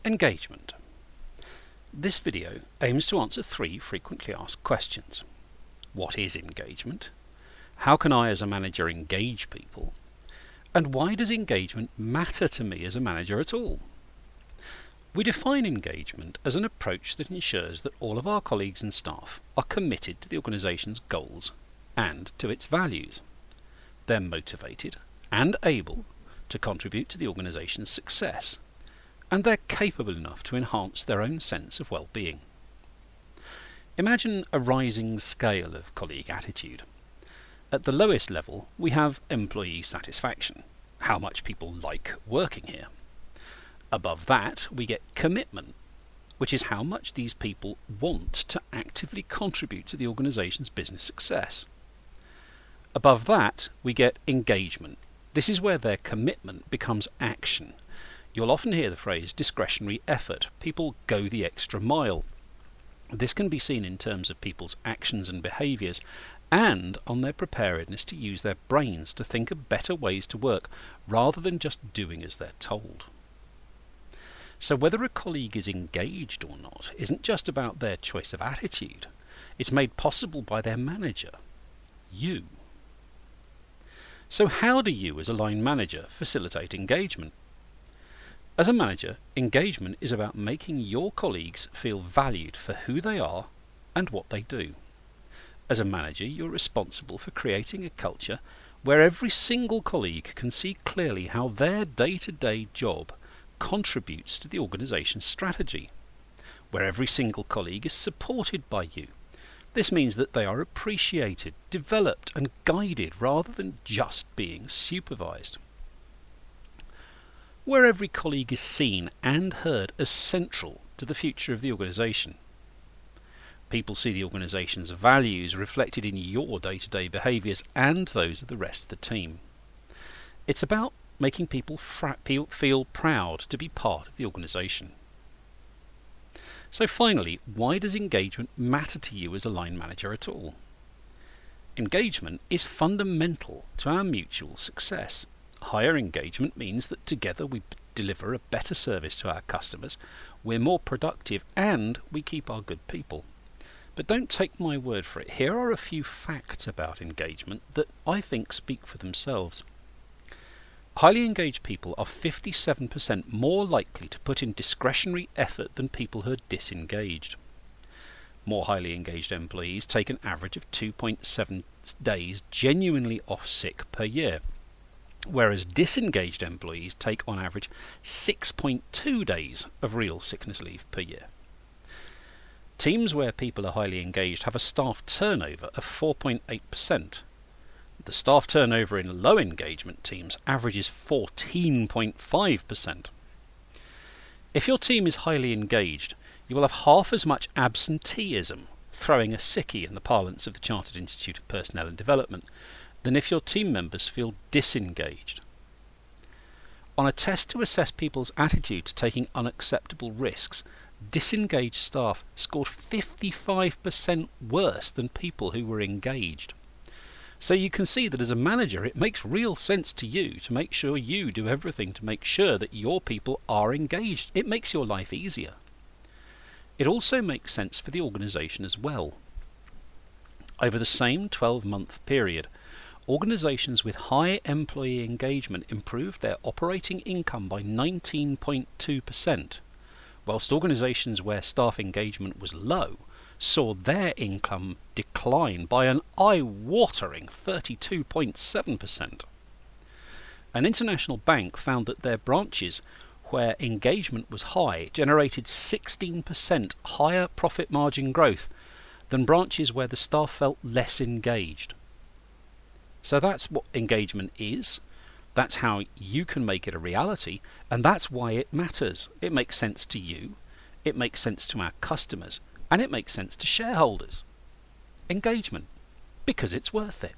Engagement. This video aims to answer 3 frequently asked questions. What is engagement? How can I as a manager engage people? And why does engagement matter to me as a manager at all? We define engagement as an approach that ensures that all of our colleagues and staff are committed to the organisation's goals and to its values. They're motivated and able to contribute to the organisation's success, and they're capable enough to enhance their own sense of well-being. Imagine a rising scale of colleague attitude. At the lowest level, we have employee satisfaction, how much people like working here. Above that, we get commitment, which is how much these people want to actively contribute to the organisation's business success. Above that, we get engagement. This is where their commitment becomes action. You'll often hear the phrase discretionary effort. People go the extra mile. This can be seen in terms of people's actions and behaviours, and on their preparedness to use their brains to think of better ways to work, rather than just doing as they're told. So whether a colleague is engaged or not isn't just about their choice of attitude. It's made possible by their manager, you. So how do you as a line manager facilitate engagement? As a manager, engagement is about making your colleagues feel valued for who they are and what they do. As a manager, you're responsible for creating a culture where every single colleague can see clearly how their day-to-day job contributes to the organisation's strategy, where every single colleague is supported by you. This means that they are appreciated, developed and guided rather than just being supervised. Where every colleague is seen and heard as central to the future of the organisation. People see the organisation's values reflected in your day-to-day behaviours and those of the rest of the team. It's about making people feel proud to be part of the organisation. So finally, why does engagement matter to you as a line manager at all? Engagement is fundamental to our mutual success. Higher engagement means that together we deliver a better service to our customers, we're more productive, and we keep our good people. But don't take my word for it. Here are a few facts about engagement that I think speak for themselves. Highly engaged people are 57% more likely to put in discretionary effort than people who are disengaged. More highly engaged employees take an average of 2.7 days genuinely off sick per year, whereas disengaged employees take on average 6.2 days of real sickness leave per year. Teams where people are highly engaged have a staff turnover of 4.8%. The staff turnover in low engagement teams averages 14.5%. If your team is highly engaged, you will have half as much absenteeism, throwing a sickie in the parlance of the Chartered Institute of Personnel and Development, than if your team members feel disengaged. On a test to assess people's attitude to taking unacceptable risks, disengaged staff scored 55% worse than people who were engaged. So you can see that as a manager it makes real sense to you to make sure you do everything to make sure that your people are engaged. It makes your life easier. It also makes sense for the organisation as well. Over the same 12-month period, organisations with high employee engagement improved their operating income by 19.2%, whilst organisations where staff engagement was low saw their income decline by an eye-watering 32.7%. An international bank found that their branches where engagement was high generated 16% higher profit margin growth than branches where the staff felt less engaged. So that's what engagement is, that's how you can make it a reality, and that's why it matters. It makes sense to you, it makes sense to our customers, and it makes sense to shareholders. Engagement, because it's worth it.